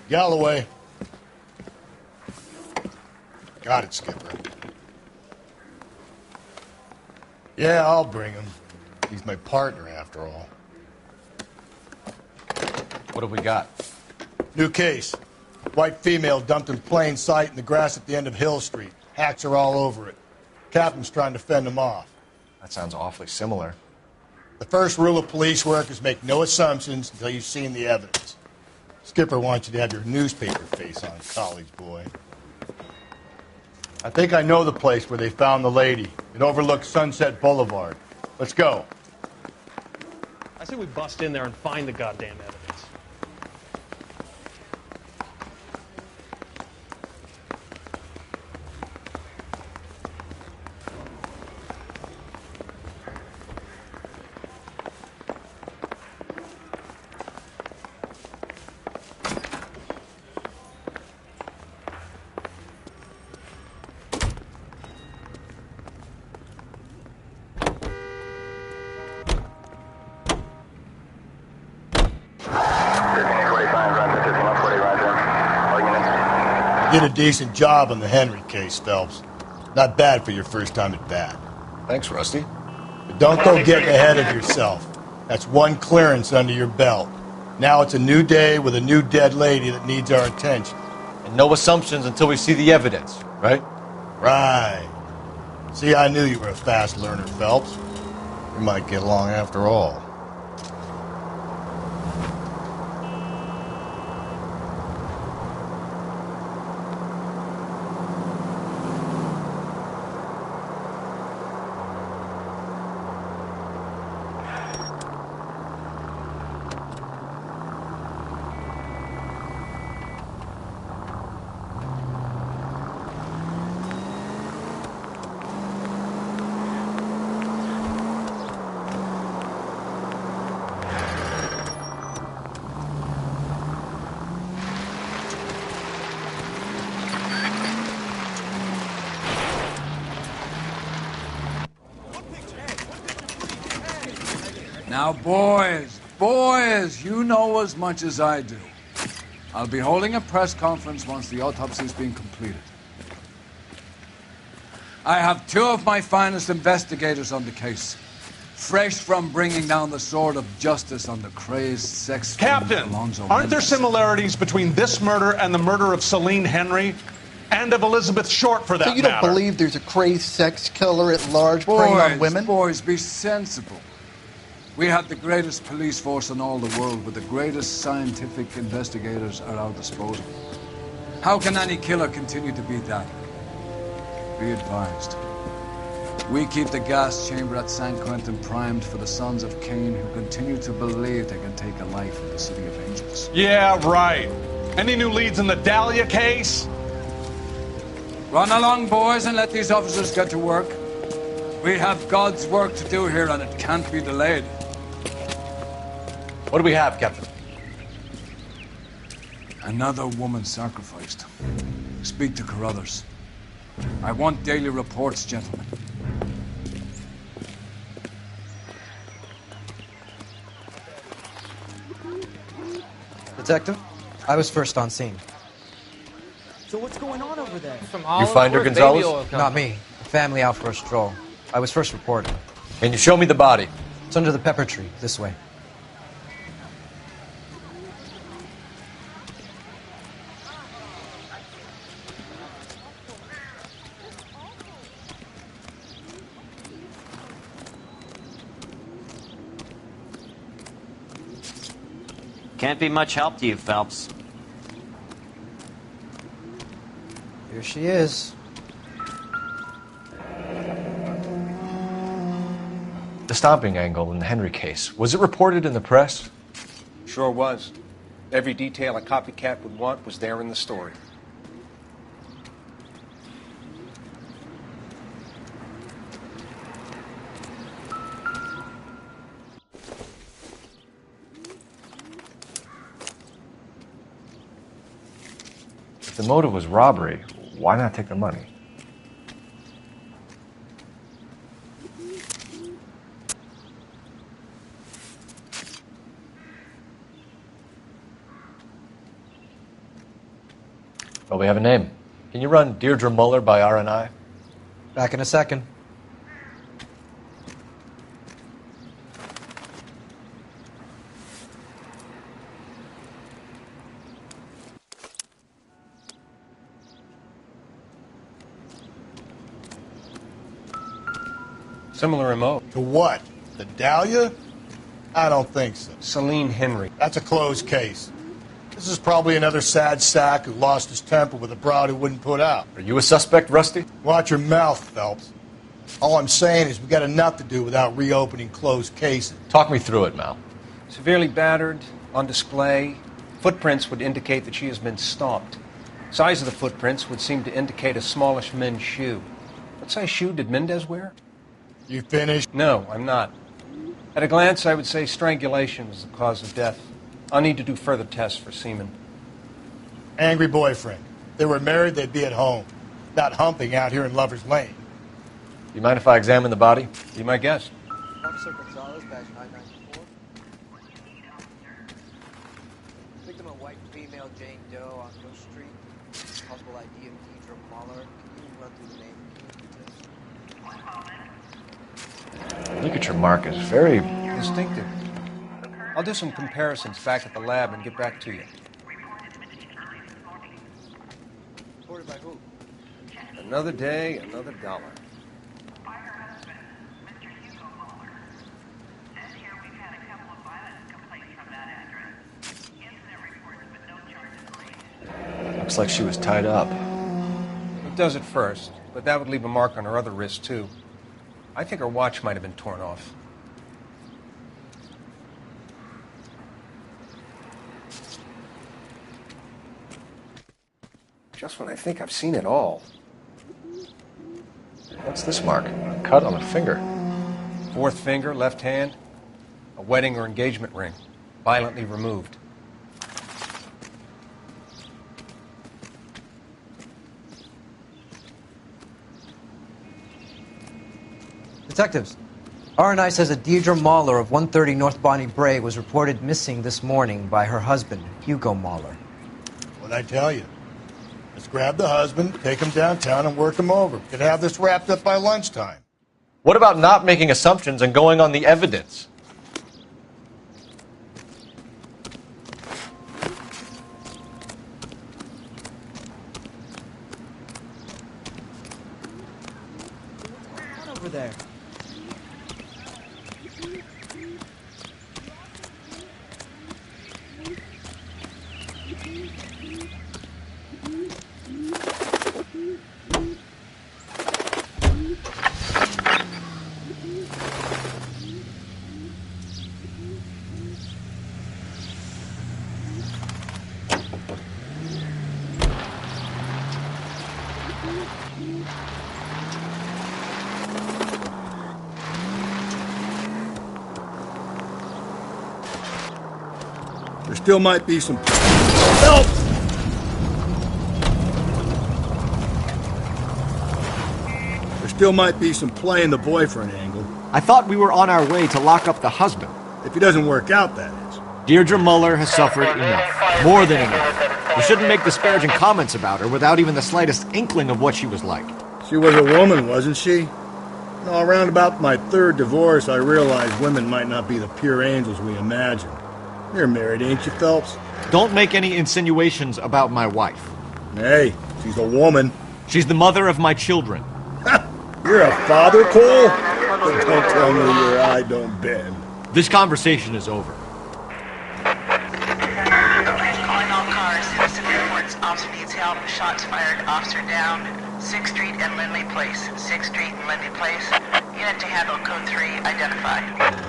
Galloway. Got it, Skipper. Yeah, I'll bring him. He's my partner, after all. What have we got? New case. White female dumped in plain sight in the grass at the end of Hill Street. Hacks are all over it. Captain's trying to fend them off. That sounds awfully similar. The first rule of police work is make no assumptions until you've seen the evidence. Skipper wants you to have your newspaper face on, college boy. I think I know the place where they found the lady. It overlooks Sunset Boulevard. Let's go. I say we bust in there and find the goddamn evidence. Did a decent job on the Henry case, Phelps. Not bad for your first time at bat. Thanks, Rusty. But don't go getting ahead of yourself. That's one clearance under your belt. Now it's a new day with a new dead lady that needs our attention. And no assumptions until we see the evidence, right? Right. See, I knew you were a fast learner, Phelps. We might get along after all. Now, boys, you know as much as I do. I'll be holding a press conference once the autopsy's been completed. I have two of my finest investigators on the case, fresh from bringing down the sword of justice on the crazed sex Captain, aren't there similarities between this murder and the murder of Celine Henry and of Elizabeth Short, for that matter? So you don't believe there's a crazed sex killer at large preying on women? Boys, be sensible. We have the greatest police force in all the world with the greatest scientific investigators at our disposal. How can any killer continue to be that? Be advised. We keep the gas chamber at San Quentin primed for the sons of Cain who continue to believe they can take a life in the City of Angels. Yeah, right. Any new leads in the Dahlia case? Run along, boys, and let these officers get to work. We have God's work to do here, and it can't be delayed. What do we have, Captain? Another woman sacrificed. Speak to Carruthers. I want daily reports, gentlemen. Detective, I was first on scene. So what's going on over there? You find her, Gonzalez? Not me. A family out for a stroll. I was first reported. Can you show me the body? It's under the pepper tree, this way. Can't be much help to you, Phelps. Here she is. The stomping angle in the Henry case, was it reported in the press? Sure was. Every detail a copycat would want was there in the story. If the motive was robbery, why not take the money? Well, we have a name. Can you run Deirdre Muller by RNI? Back in a second. Similar MO. To what? The Dahlia? I don't think so. Celine Henry. That's a closed case. This is probably another sad sack who lost his temper with a broad who wouldn't put out. Are you a suspect, Rusty? Watch your mouth, Phelps. All I'm saying is we got enough to do without reopening closed cases. Talk me through it, Mal. Severely battered, on display. Footprints would indicate that she has been stomped. Size of the footprints would seem to indicate a smallish men's shoe. What size shoe did Mendez wear? You finished? No, I'm not. At a glance, I would say strangulation was the cause of death. I'll need to do further tests for semen. Angry boyfriend. If they were married, they'd be at home. Not humping out here in Lover's Lane. Do you mind if I examine the body? Be my guest. Officer Gonzalez, badge 994. Victim, a white female, Jane Doe on Ghost Street. Possible ID of Deirdre Muller. Can you run through the name? Look at your markers. Very Distinctive. I'll do some comparisons back at the lab and get back to you. Reported by who? Another day, another dollar. Looks like she was tied up. It does at first, but that would leave a mark on her other wrist, too. I think her watch might have been torn off. Just when I think I've seen it all. What's this mark? A cut on a finger. Fourth finger, left hand, a wedding or engagement ring, violently removed. Detectives, RNI says that Deirdre Muller of 130 North Bonnie Bray was reported missing this morning by her husband, Hugo Muller. What'd I tell you? Let's grab the husband, take him downtown, and work him over. Could have this wrapped up by lunchtime. What about not making assumptions and going on the evidence? Over there. There still might be some help. There still might be some play in the boyfriend angle. I thought we were on our way to lock up the husband. If he doesn't work out, that is. Deirdre Muller has suffered enough. More than enough. You shouldn't make disparaging comments about her without even the slightest inkling of what she was like. She was a woman, wasn't she? No, around about my third divorce, I realized women might not be the pure angels we imagined. You're married, ain't you, Phelps? Don't make any insinuations about my wife. Hey, she's a woman. She's the mother of my children. You're a father, Cole? Don't tell me your eye don't bend. This conversation is over. Calling all cars, citizen reports. Officer needs help. Shots fired. Officer down. 6th Street and Lindley Place. 6th Street and Lindley Place. SUJET to handle code 3 identified.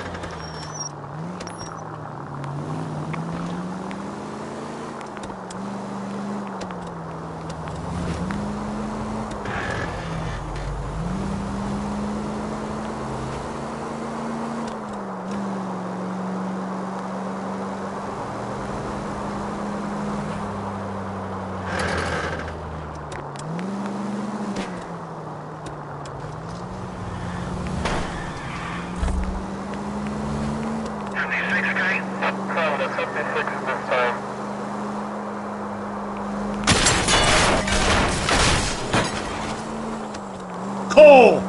Cole!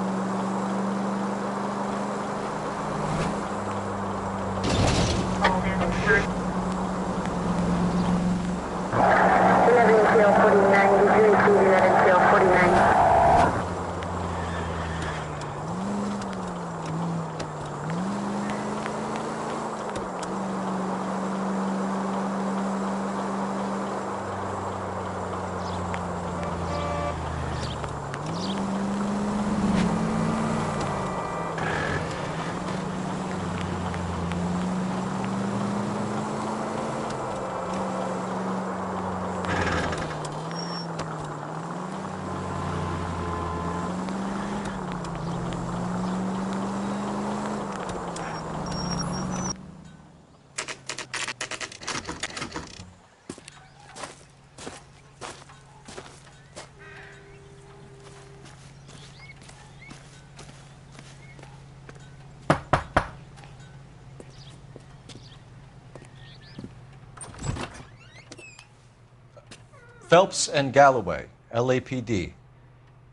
Phelps and Galloway, LAPD.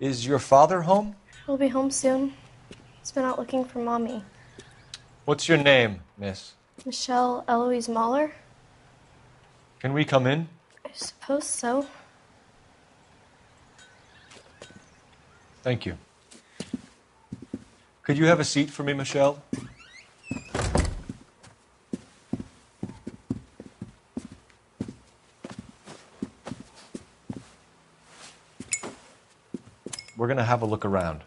Is your father home? He'll be home soon. He's been out looking for Mommy. What's your name, miss? Michelle Eloise Mahler? Can we come in? I suppose so. Thank you. Could you have a seat for me, Michelle? We're going to have a look around.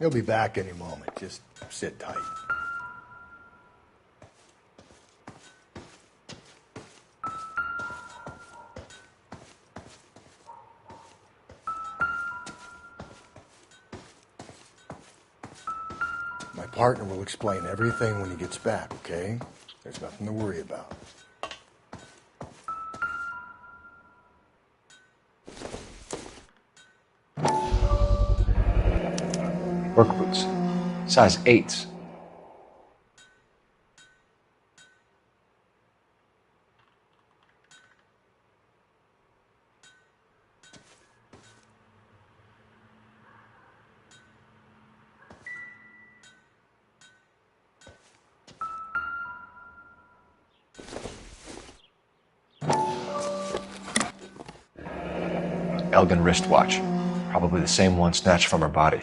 He'll be back any moment. Just sit tight. My partner will explain everything when he gets back, okay? There's nothing to worry about. Work boots. Size 8s. Elgin wristwatch. Probably the same one snatched from her body.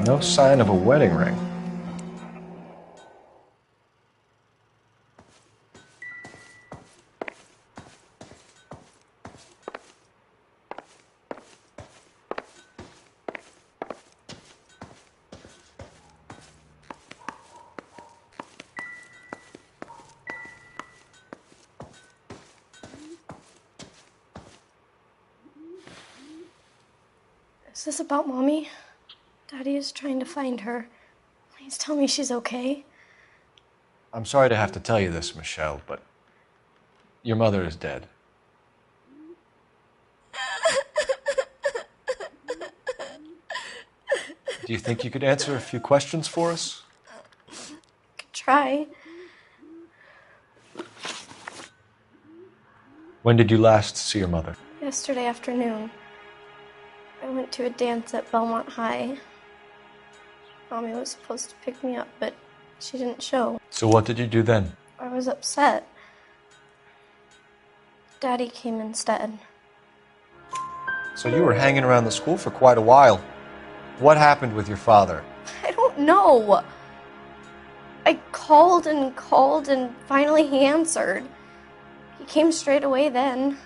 No sign of a wedding ring. Is this about Mommy? Daddy is trying to find her. Please tell me she's okay. I'm sorry to have to tell you this, Michelle, but your mother is dead. Do you think you could answer a few questions for us? Could try. When did you last see your mother? Yesterday afternoon. I went to a dance at Belmont High. Mommy was supposed to pick me up, but she didn't show. So what did you do then? I was upset. Daddy came instead. So you were hanging around the school for quite a while. What happened with your father? I don't don't know. I called and called, and finally he answered. He came straight away then.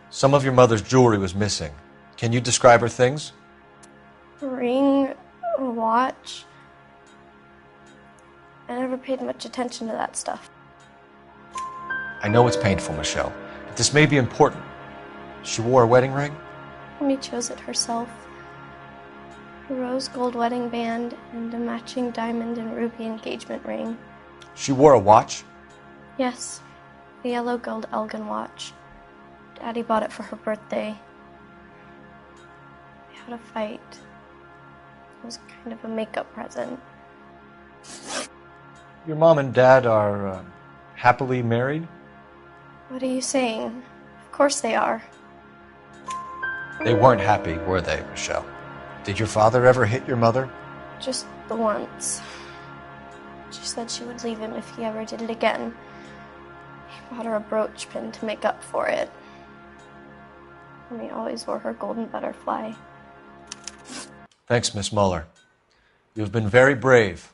Some of your mother's jewelry was missing. Can you describe her things? A ring, a watch. I never paid much attention to that stuff. I know it's painful, Michelle, but this may be important. She wore a wedding ring? Amy chose it herself. A rose gold wedding band and a matching diamond and ruby engagement ring. She wore a watch? Yes, a yellow gold Elgin watch. Daddy bought it for her birthday. We had a fight. It was kind of a makeup present. Your mom and dad are happily married? What are you saying? Of course they are. They weren't happy, were they, Michelle? Did your father ever hit your mother? Just the once. She said she would leave him if he ever did it again. He bought her a brooch pin to make up for it. And he always wore her golden butterfly. Thanks, Miss Muller. You have been very brave.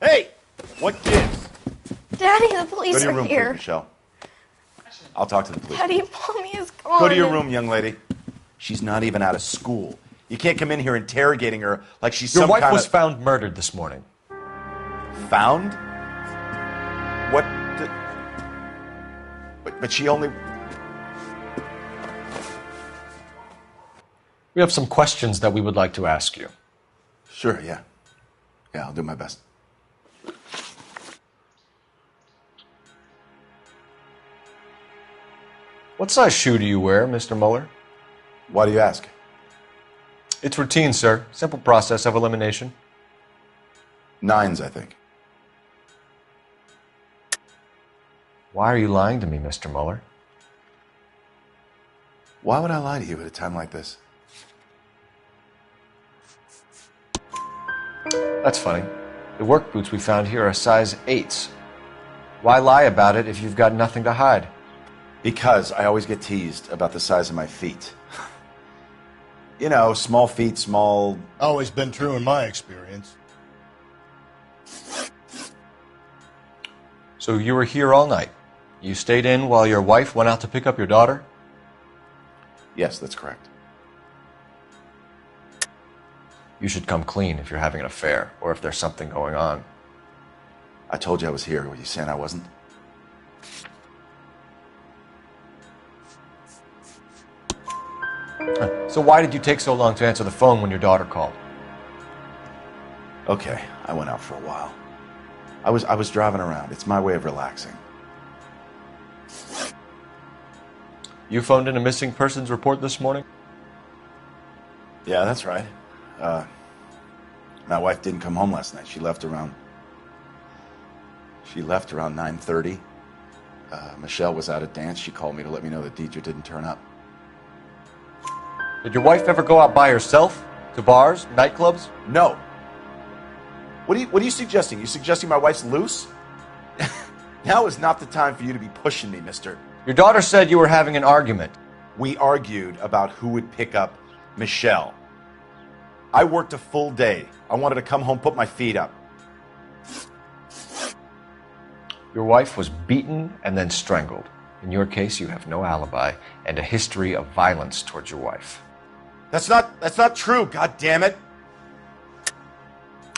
Hey! What gives? Daddy, the police Go to your are room, here. please, Michelle. I'll talk to the police. Daddy, Mommy is gone. Go to your room, young lady. She's not even out of school. You can't come in here interrogating her like she's Your some wife kind was of... found murdered this morning. Found? What the... But she only... We have some questions that we would like to ask you. Sure, yeah. Yeah, I'll do my best. What size shoe do you wear, Mr. Muller? Why do you ask? It's routine, sir. Simple process of elimination. 9s, I think. Why are you lying to me, Mr. Muller? Why would I lie to you at a time like this? That's funny. The work boots we found here are size 8s. Why lie about it if you've got nothing to hide? Because I always get teased about the size of my feet. You know, small feet, small... Always been true in my experience. So you were here all night. You stayed in while your wife went out to pick up your daughter? Yes, that's correct. You should come clean if you're having an affair, or if there's something going on. I told you I was here. Were you saying I wasn't? So why did you take so long to answer the phone when your daughter called? Okay, I went out for a while. I was driving around. It's my way of relaxing. You phoned in a missing persons report this morning? Yeah, that's right. My wife didn't come home last night. She left around 9:30. Michelle was out at dance. She called me to let me know that Deidre didn't turn up. Did your wife ever go out by herself? To bars, nightclubs? No. What are you suggesting? You suggesting my wife's loose? Now is not the time for you to be pushing me, mister. Your daughter said you were having an argument. We argued about who would pick up Michelle. I worked a full day. I wanted to come home, put my feet up. Your wife was beaten and then strangled. In your case, you have no alibi and a history of violence towards your wife. That's not true, God damn it.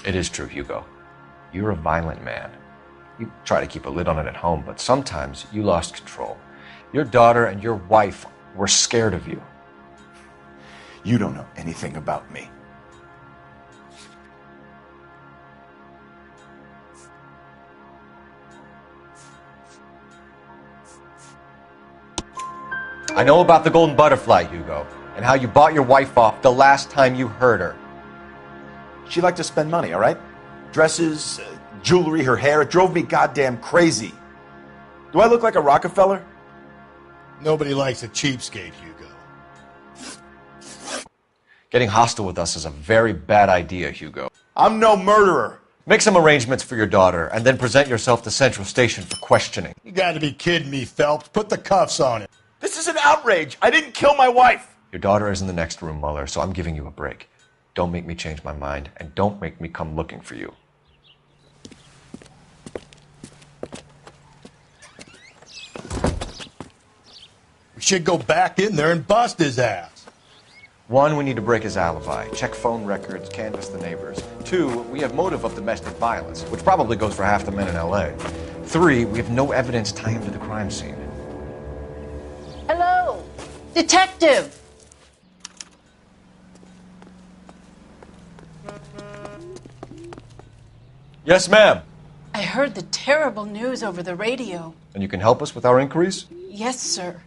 It is true, Hugo. You're a violent man. You try to keep a lid on it at home, but sometimes you lost control. Your daughter and your wife were scared of you. You don't know anything about me. I know about the golden butterfly, Hugo, and how you bought your wife off the last time you heard her. She liked to spend money, all right? Dresses, jewelry, her hair. It drove me goddamn crazy. Do I look like a Rockefeller? Nobody likes a cheapskate, Hugo. Getting hostile with us is a very bad idea, Hugo. I'm no murderer. Make some arrangements for your daughter, and then present yourself to Central Station for questioning. You gotta be kidding me, Phelps. Put the cuffs on it. This is an outrage. I didn't kill my wife. Your daughter is in the next room, Mueller, so I'm giving you a break. Don't make me change my mind, and don't make me come looking for you. We should go back in there and bust his ass. 1, we need to break his alibi, check phone records, canvass the neighbors. 2, we have motive of domestic violence, which probably goes for half the men in L.A. 3, we have no evidence tying him to the crime scene. Hello, detective. Yes, ma'am. I heard the terrible news over the radio. And you can help us with our inquiries? Yes, sir.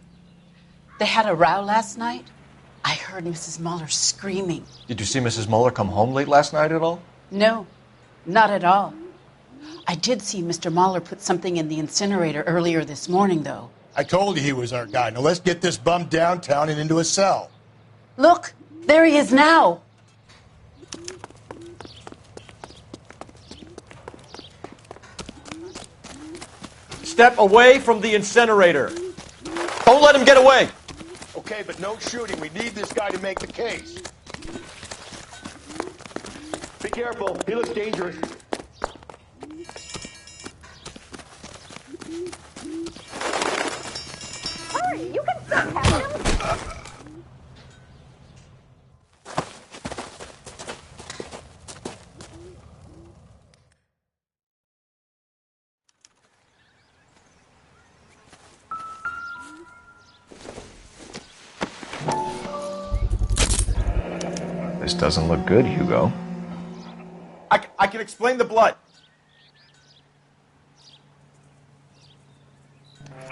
They had a row last night. I heard Mrs. Mueller screaming. Did you see Mrs. Mueller come home late last night at all? No, not at all. I did see Mr. Mueller put something in the incinerator earlier this morning, though. I told you he was our guy. Now let's get this bum downtown and into a cell. Look, there he is now. Step away from the incinerator. Don't let him get away. Okay, but no shooting. We need this guy to make the case. Be careful. He looks dangerous. Hurry, you can still have him. This doesn't look good, Hugo. I can explain the blood.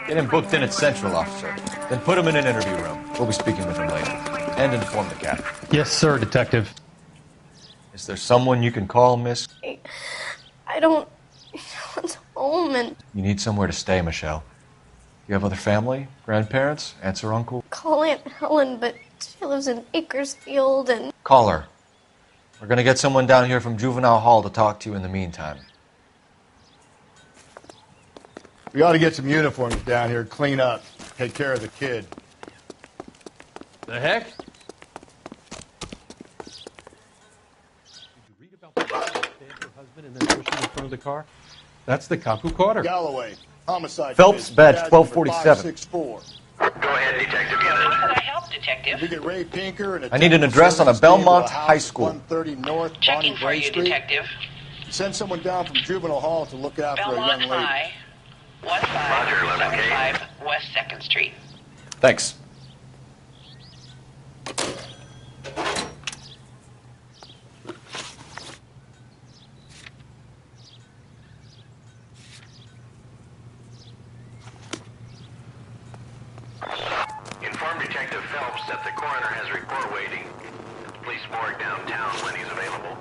Get him booked in at Central, officer. Then put him in an interview room. We'll be speaking with him later. And inform the captain. Yes, sir, detective. Is there someone you can call, miss? I don't... It's home and... You need somewhere to stay, Michelle. You have other family? Grandparents? Aunts or uncle? Call Aunt Helen, but she lives in Bakersfield and... Call her. We're gonna get someone down here from Juvenile Hall to talk to you in the meantime. We ought to get some uniforms down here, clean up, take care of the kid. The heck? Did you read about the stabbed her husband and then pushed him in front of the car? That's the cop who caught her. Galloway, homicide. Phelps, division, badge number 1247. 564. Go ahead, detective unit. How can I help, detective? We get Ray Pinker and I need an address on a Belmont High School. 130 North Checking Bonnie for Bray you, Street. detective. Send someone down from Juvenile Hall to look out Belmont for a young lady. High, 1575 West 2nd Street. Thanks. Inform Detective Phelps that the coroner has a report waiting at the police morgue downtown when he's available.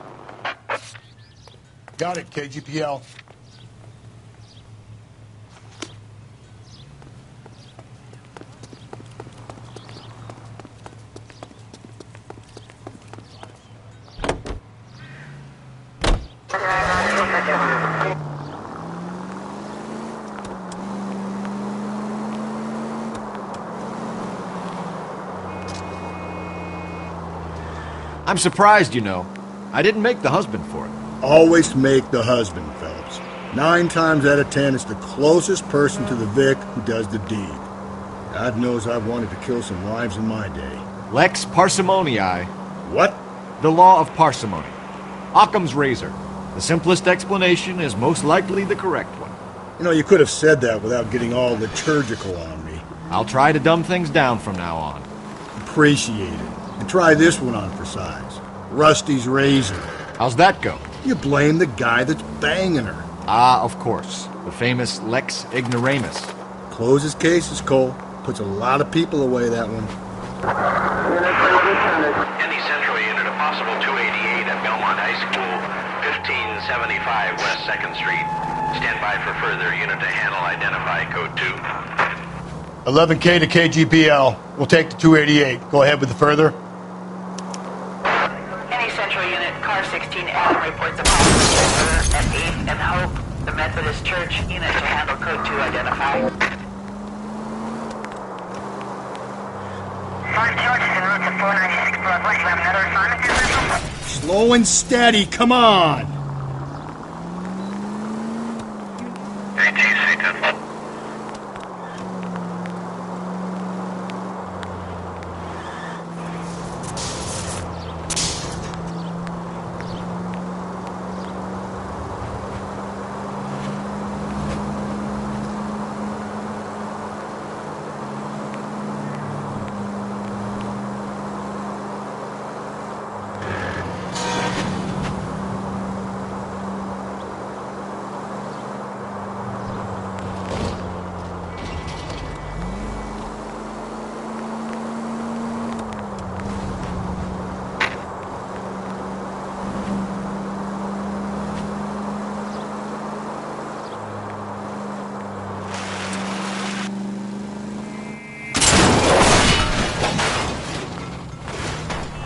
Got it, KGPL. I'm surprised, you know. I didn't make the husband for it. Always make the husband, Phelps. 9 times out of 10, it's the closest person to the Vic who does the deed. God knows I've wanted to kill some wives in my day. Lex parsimoniae. What? The law of parsimony. Occam's razor. The simplest explanation is most likely the correct one. You know, you could have said that without getting all liturgical on me. I'll try to dumb things down from now on. Appreciate it. And try this one on for size. Rusty's razor. How's that go? You blame the guy that's banging her. Ah, of course. The famous Lex ignoramus. Closes cases, Cole. Puts a lot of people away, that one. Any Central unit, a possible 288 at Belmont High School, 1575 West 2nd Street. Stand by for further unit to handle. Identify code 2. 11K to KGPL. We'll take the 288. Go ahead with the further. Any Central unit, car 16L reports a possible at 8th and Hope, the Methodist Church unit to handle code 2. Identify. 5 George is en route to Slow and steady, come on!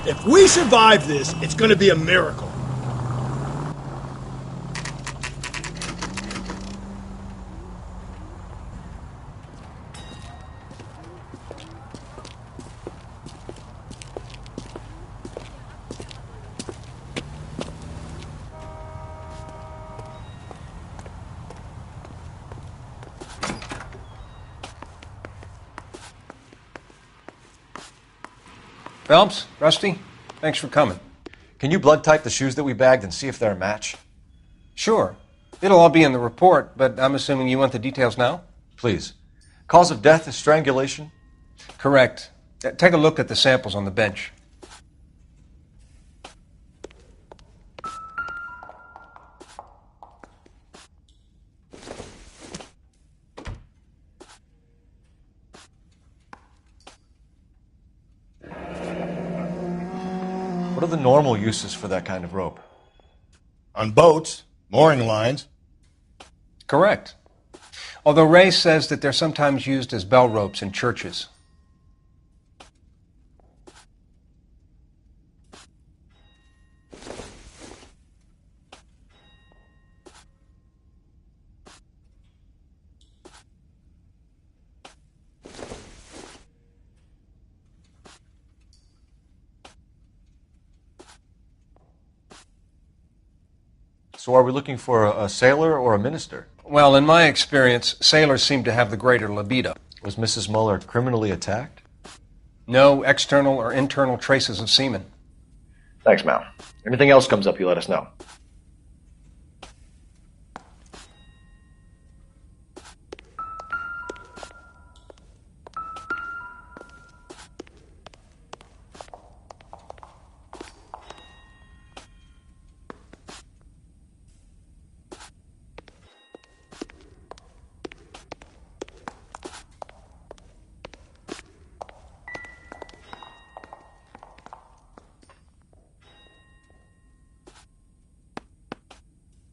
If we survive this, it's gonna be a miracle. Phelps, Rusty, thanks for coming. Can you blood type the shoes that we bagged and see if they're a match? Sure. It'll all be in the report, but I'm assuming you want the details now? Please. Cause of death is strangulation? Correct. Take a look at the samples on the bench. What are the normal uses for that kind of rope? On boats, mooring lines. Correct. Although Ray says that they're sometimes used as bell ropes in churches. So are we looking for a sailor or a minister? Well, in my experience, sailors seem to have the greater libido. Was Mrs. Muller criminally attacked? No external or internal traces of semen. Thanks, Mal. Anything else comes up, you let us know.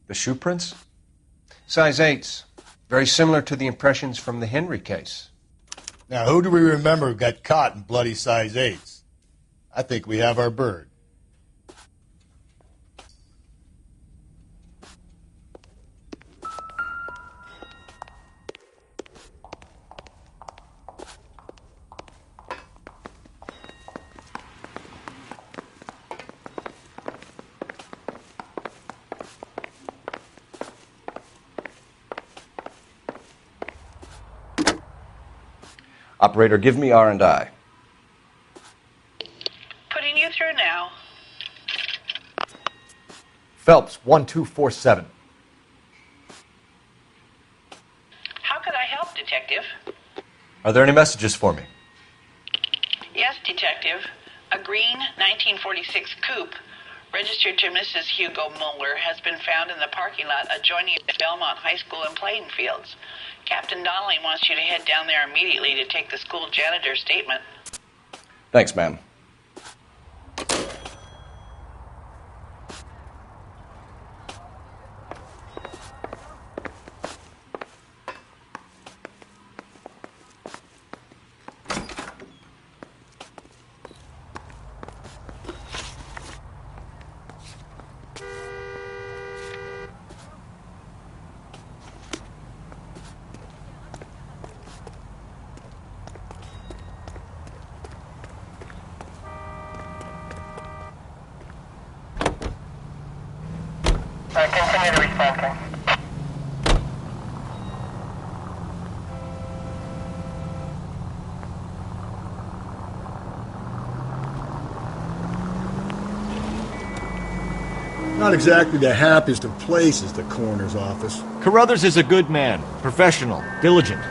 The shoe prints? Size 8s. Very similar to the impressions from the Henry case. Now, who do we remember got caught in bloody size 8s? I think we have our bird. Operator, give me R&I. Putting you through now. Phelps, 1247. How could I help, Detective? Are there any messages for me? Yes, Detective. A green 1946 coupe registered to Mrs. Hugo Muller has been found in the parking lot adjoining Belmont High School in Plainfields. Captain Donnelly wants you to head down there immediately to take the school janitor's statement. Thanks, ma'am. Center. Not exactly the happiest of places, the coroner's office. Carruthers is a good man, professional, diligent.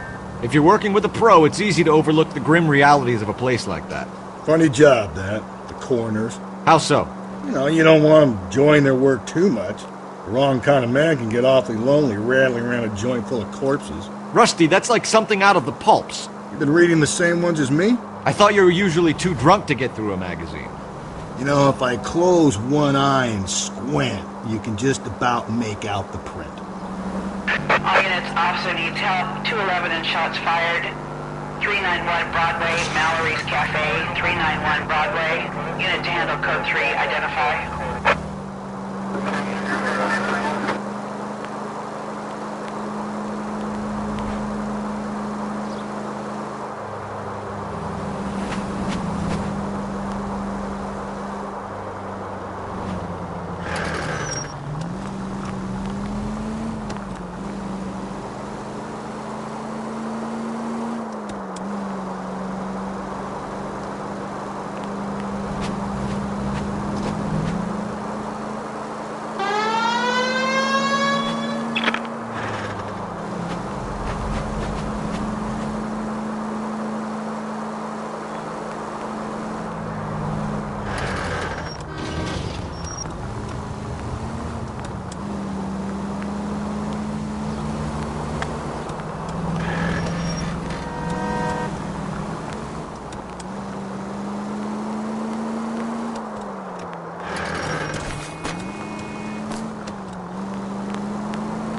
If you're working with a pro, it's easy to overlook the grim realities of a place like that. Funny job, that, the coroner's. How so? You know, you don't want them enjoying their work too much. The wrong kind of man can get awfully lonely rattling around a joint full of corpses. Rusty, that's like something out of the pulps. You've been reading the same ones as me? I thought you were usually too drunk to get through a magazine. You know, if I close one eye and squint, you can just about make out the print. All units, officer detail, 211 and shots fired. 391 Broadway, Mallory's Cafe, 391 Broadway. Unit to handle code 3, identify.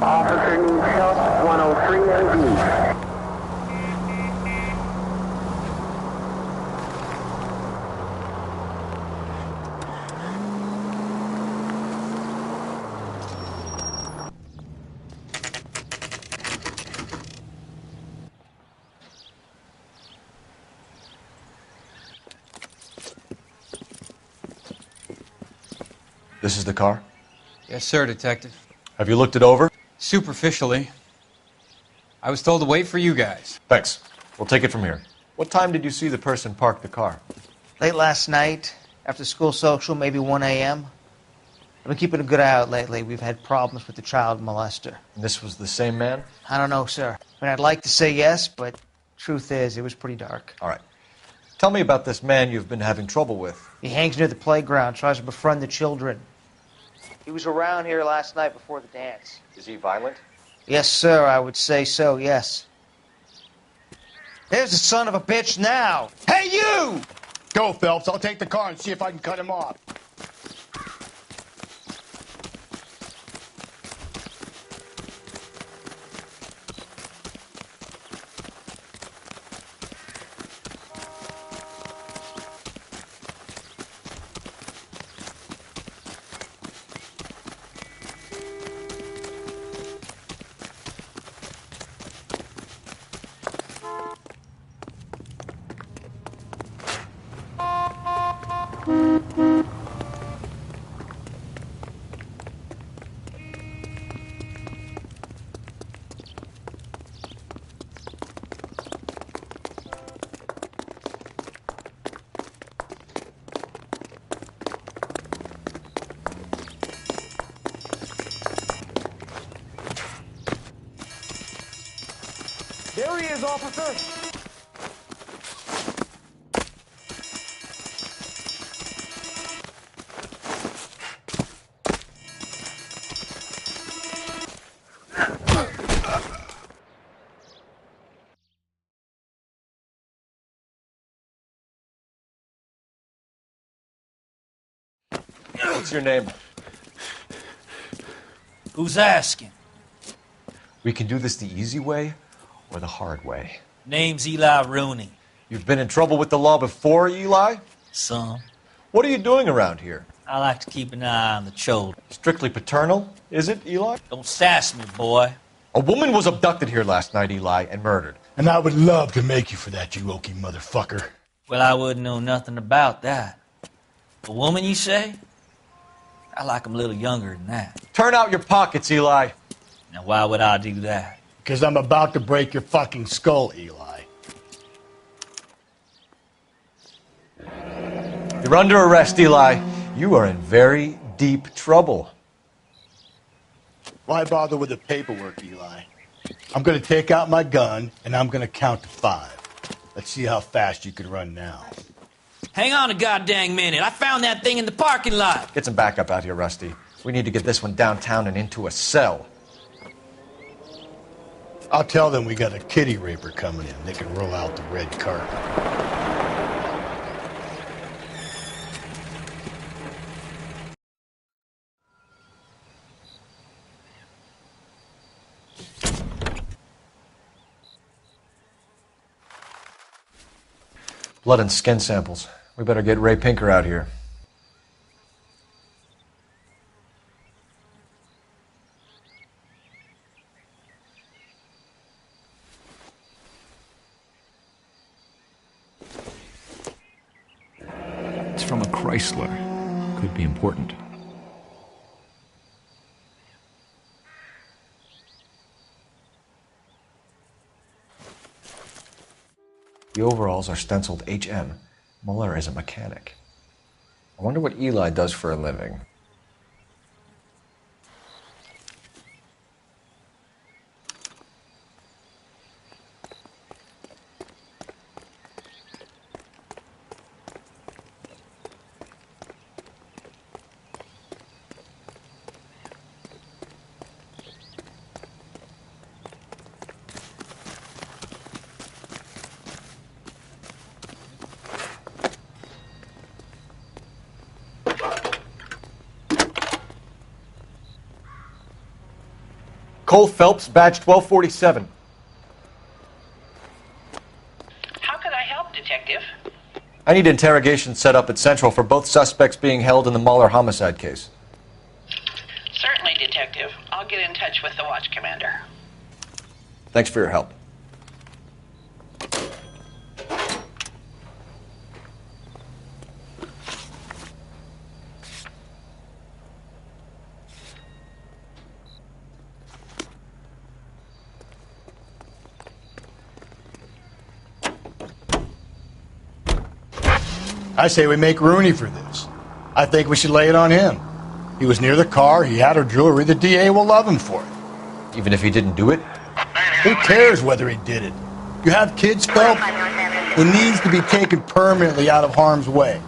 Officer needs help, 103 AD. This is the car? Yes, sir, Detective. Have you looked it over? Superficially. I was told to wait for you guys. Thanks. We'll take it from here. What time did you see the person park the car? Late last night, after school social, maybe 1 a.m. I've been keeping a good eye out lately. We've had problems with the child molester. And this was the same man? I don't know, sir. I mean, I'd like to say yes, but truth is, it was pretty dark. All right. Tell me about this man you've been having trouble with. He hangs near the playground, tries to befriend the children. He was around here last night before the dance. Is he violent? Yes, sir, I would say so, yes. There's the son of a bitch now! Hey, you! Go, Phelps. I'll take the car and see if I can cut him off. There he is, officer! What's your name? Who's asking? We can do this the easy way or the hard way. Name's Eli Rooney. You've been in trouble with the law before, Eli? Some. What are you doing around here? I like to keep an eye on the children. Strictly paternal, is it, Eli? Don't sass me, boy. A woman was abducted here last night, Eli, and murdered. And I would love to make you for that, you oaky motherfucker. Well, I wouldn't know nothing about that. A woman, you say? I like him a little younger than that. Turn out your pockets, Eli. Now, why would I do that? Because I'm about to break your fucking skull, Eli. You're under arrest, Eli. You are in very deep trouble. Why bother with the paperwork, Eli? I'm going to take out my gun, and I'm going to count to 5. Let's see how fast you can run now. Hang on a goddamn minute. I found that thing in the parking lot. Get some backup out here, Rusty. We need to get this one downtown and into a cell. I'll tell them we got a kitty raper coming in. They can roll out the red carpet. Blood and skin samples. We better get Ray Pinker out here. It's from a Chrysler. Could be important. The overalls are stenciled HM. Muller is a mechanic. I wonder what Eli does for a living. Cole Phelps, badge 1247. How could I help, Detective? I need interrogation set up at Central for both suspects being held in the Muller homicide case. Certainly, Detective. I'll get in touch with the watch commander. Thanks for your help. I say we make Rooney for this. I think we should lay it on him. He was near the car, he had her jewelry, the DA will love him for it. Even if he didn't do it? Who cares whether he did it? You have kids, Phelps? He needs to be taken permanently out of harm's way.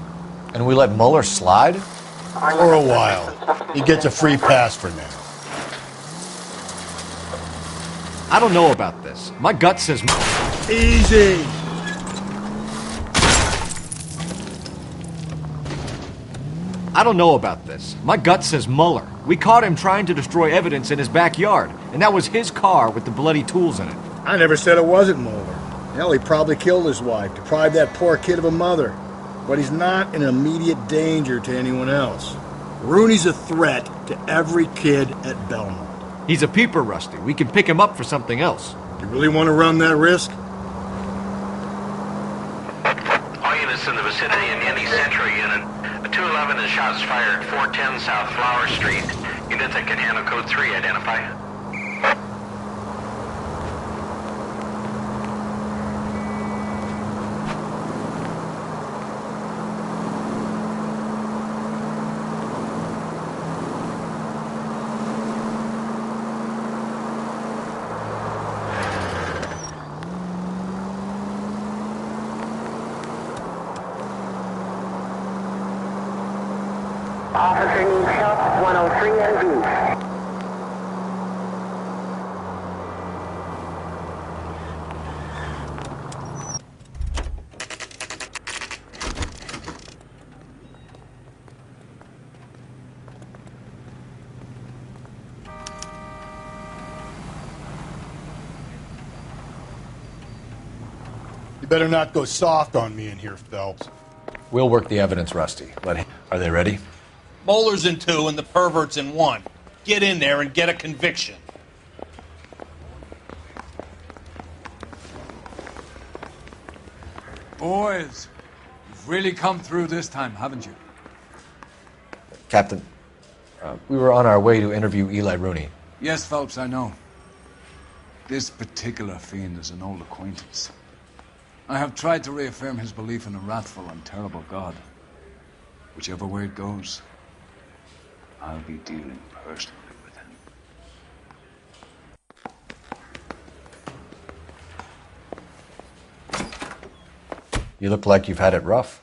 And we let Muller slide? For a while. He gets a free pass for now. I don't know about this. My gut says... Easy! I don't know about this. My gut says Muller. We caught him trying to destroy evidence in his backyard, and that was his car with the bloody tools in it. I never said it wasn't Muller. Hell, he probably killed his wife, deprived that poor kid of a mother. But he's not an immediate danger to anyone else. Rooney's a threat to every kid at Belmont. He's a peeper, Rusty. We can pick him up for something else. You really want to run that risk? All units in the vicinity in any Central unit. A 211 is shots fired, 410 South Flower Street. Units that can handle code 3, identify. Officer needs help, 103 NV. You better not go soft on me in here, Phelps. We'll work the evidence, Rusty. Are they ready? Bowler's in 2 and the pervert's in 1. Get in there and get a conviction. Boys, you've really come through this time, haven't you? Captain, We were on our way to interview Eli Rooney. Yes, Phelps, I know. This particular fiend is an old acquaintance. I have tried to reaffirm his belief in a wrathful and terrible God. Whichever way it goes, I'll be dealing personally with him. You look like you've had it rough.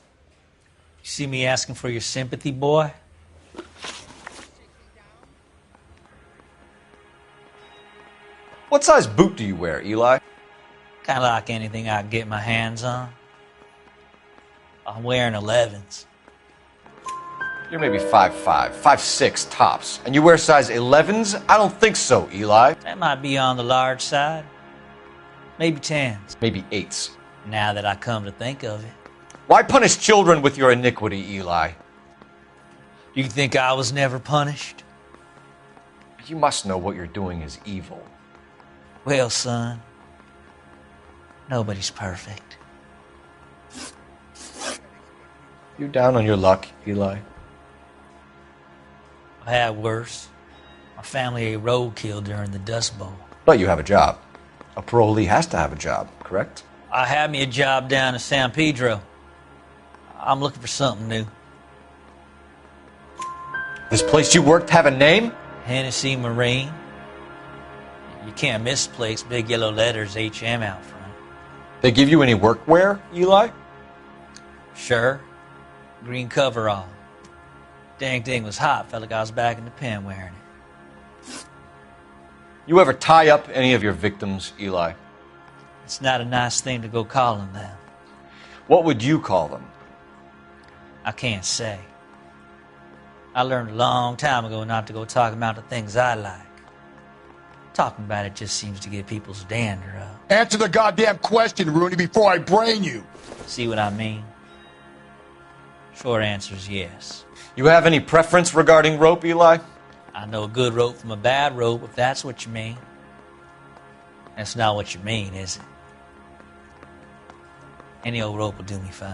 You see me asking for your sympathy, boy? What size boot do you wear, Eli? Kind of like anything I can get my hands on. I'm wearing 11s. You're maybe 5'5", 5'6" tops. And you wear size 11s? I don't think so, Eli. That might be on the large side. Maybe 10s. Maybe 8s. Now that I come to think of it. Why punish children with your iniquity, Eli? You think I was never punished? You must know what you're doing is evil. Well, son, nobody's perfect. You down on your luck, Eli? I've had worse. My family ate roadkill during the Dust Bowl. But you have a job. A parolee has to have a job, correct? I had me a job down in San Pedro. I'm looking for something new. This place you worked have a name? Hennessy Marine. You can't miss the place. Big yellow letters, HM out front. They give you any workwear, Eli? Sure. Green coverall. Dang thing was hot. Felt like I was back in the pen wearing it. You ever tie up any of your victims, Eli? It's not a nice thing to go calling them. What would you call them? I can't say. I learned a long time ago not to go talking about the things I like. Talking about it just seems to get people's dander up. Answer the goddamn question, Rooney, before I brain you. See what I mean? Short answer is yes. You have any preference regarding rope, Eli? I know a good rope from a bad rope, if that's what you mean. That's not what you mean, is it? Any old rope will do me fine.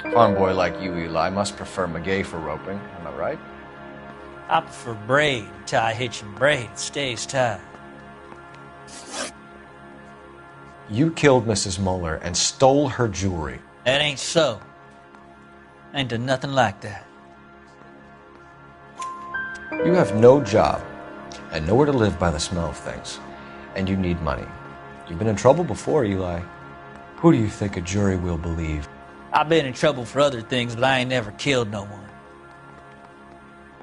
A farm boy like you, Eli, must prefer Magay for roping. Am I right? I prefer braid. Tie hitch and braid. It stays tied. You killed Mrs. Muller and stole her jewelry. That ain't so. I ain't done nothing like that. You have no job and nowhere to live by the smell of things. And you need money. You've been in trouble before, Eli. Who do you think a jury will believe? I've been in trouble for other things, but I ain't never killed no one.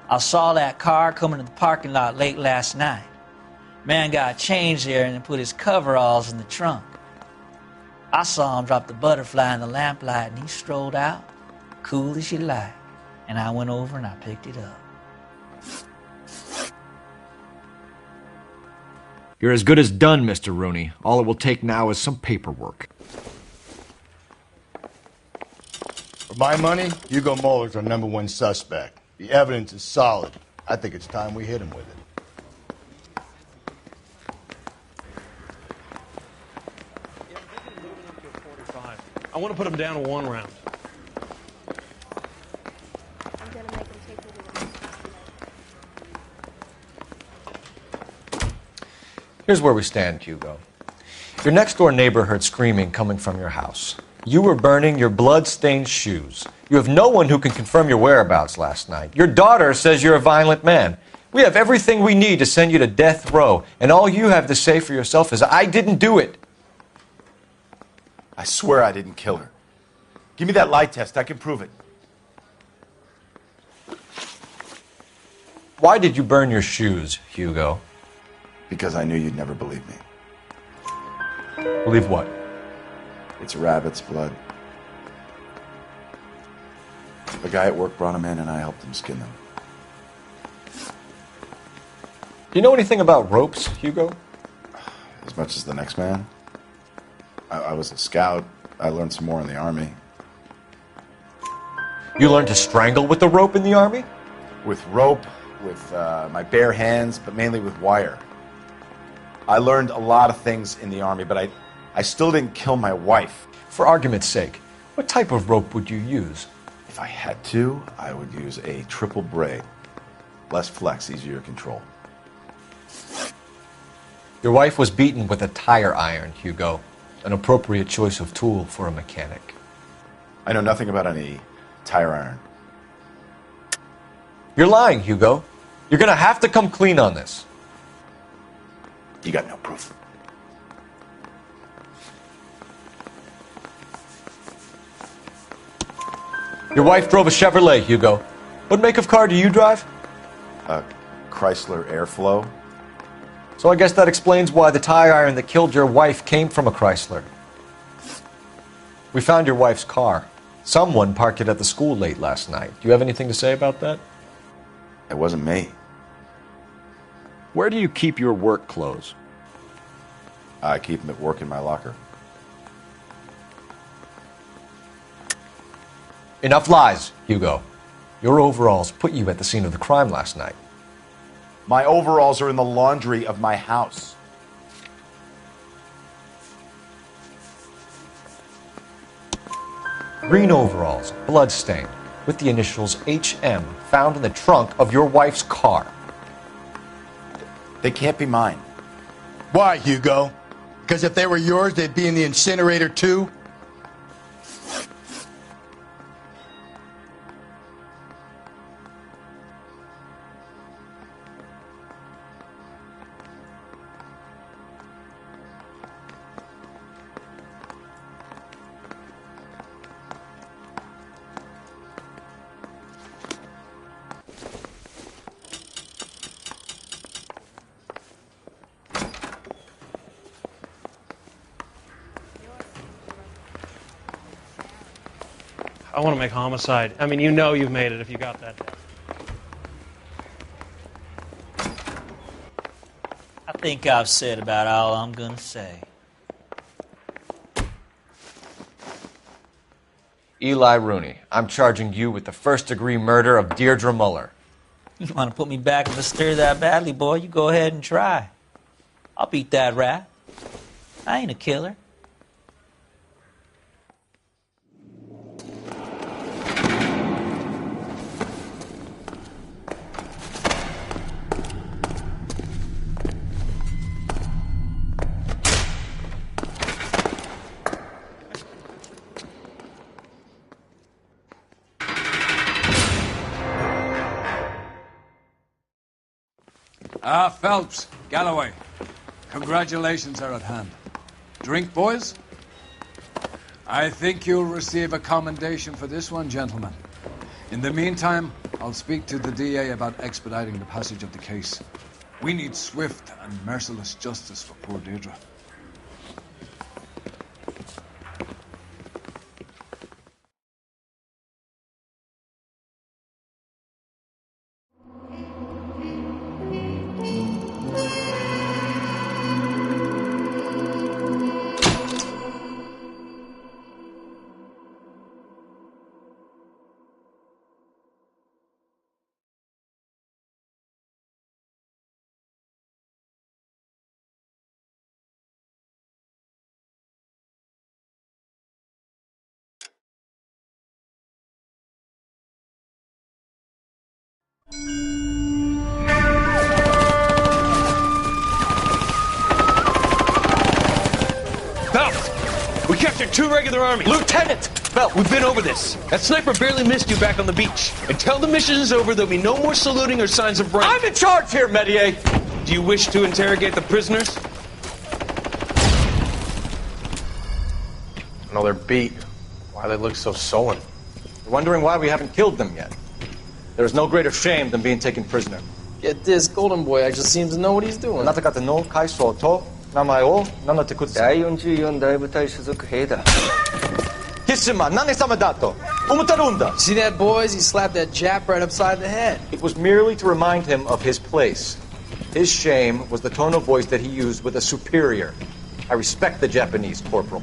I saw that car coming to the parking lot late last night. Man got changed there and then put his coveralls in the trunk. I saw him drop the butterfly in the lamplight and he strolled out, cool as you like. And I went over and I picked it up. You're as good as done, Mr. Rooney. All it will take now is some paperwork. For my money, Hugo Muller's our #1 suspect. The evidence is solid. I think it's time we hit him with it. I want to put him down to 1 round. Here's where we stand, Hugo. Your next-door neighbor heard screaming coming from your house. You were burning your blood-stained shoes. You have no one who can confirm your whereabouts last night. Your daughter says you're a violent man. We have everything we need to send you to death row, and all you have to say for yourself is, I didn't do it. I swear I didn't kill her. Give me that lie test. I can prove it. Why did you burn your shoes, Hugo? Because I knew you'd never believe me. Believe what? It's rabbit's blood. The guy at work brought him in and I helped him skin them. Do you know anything about ropes, Hugo? As much as the next man. I was a scout. I learned some more in the Army. You learned to strangle with the rope in the Army? With rope, with my bare hands, but mainly with wire. I learned a lot of things in the Army, but I still didn't kill my wife. For argument's sake, what type of rope would you use? If I had to, I would use a triple braid. Less flex, easier to control. Your wife was beaten with a tire iron, Hugo. An appropriate choice of tool for a mechanic. I know nothing about any tire iron. You're lying, Hugo. You're gonna have to come clean on this. You got no proof. Your wife drove a Chevrolet, Hugo. What make of car do you drive? A Chrysler Airflow. So I guess that explains why the tire iron that killed your wife came from a Chrysler. We found your wife's car. Someone parked it at the school late last night. Do you have anything to say about that? It wasn't me. Where do you keep your work clothes? I keep them at work in my locker. Enough lies, Hugo. Your overalls put you at the scene of the crime last night. My overalls are in the laundry of my house. Green overalls, blood-stained, with the initials HM found in the trunk of your wife's car. They can't be mine. Why, Hugo? Because if they were yours, they'd be in the incinerator too? I want to make homicide. I mean, you know you've made it if you got that down. I think I've said about all I'm going to say. Eli Rooney, I'm charging you with the first-degree murder of Deirdre Muller. You want to put me back in the stir that badly, boy? You go ahead and try. I'll beat that rat. I ain't a killer. Phelps, Galloway, congratulations are at hand. Drink, boys? I think you'll receive a commendation for this one, gentlemen. In the meantime, I'll speak to the DA about expediting the passage of the case. We need swift and merciless justice for poor Deirdre. Phelps, we captured 2 regular army. Lieutenant! Phelps, we've been over this. That sniper barely missed you back on the beach. Until the mission is over, there'll be no more saluting or signs of rank. I'm in charge here, Medier! Do you wish to interrogate the prisoners? I know they're beat. Why they look so sullen. They're wondering why we haven't killed them yet. There's no greater shame than being taken prisoner. Get this, Golden Boy actually seems to know what he's doing. あなた方の階層と名前を名乗ってください。第44大部隊所属兵だ。キスマ何様だと思ってるんだ。 See that, boys? He slapped that Jap right upside the head. It was merely to remind him of his place. His shame was the tone of voice that he used with a superior. I respect the Japanese, Corporal.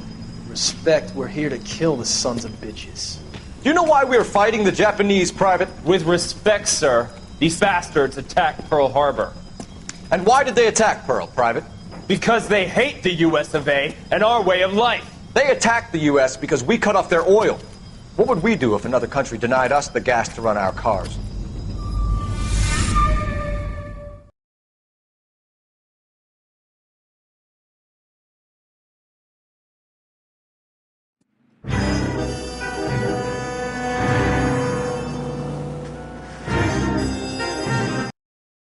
Respect, we're here to kill the sons of bitches. Do you know why we are fighting the Japanese, Private? With respect, sir, these bastards attacked Pearl Harbor. And why did they attack Pearl, Private? Because they hate the US of A and our way of life. They attacked the U.S. because we cut off their oil. What would we do if another country denied us the gas to run our cars?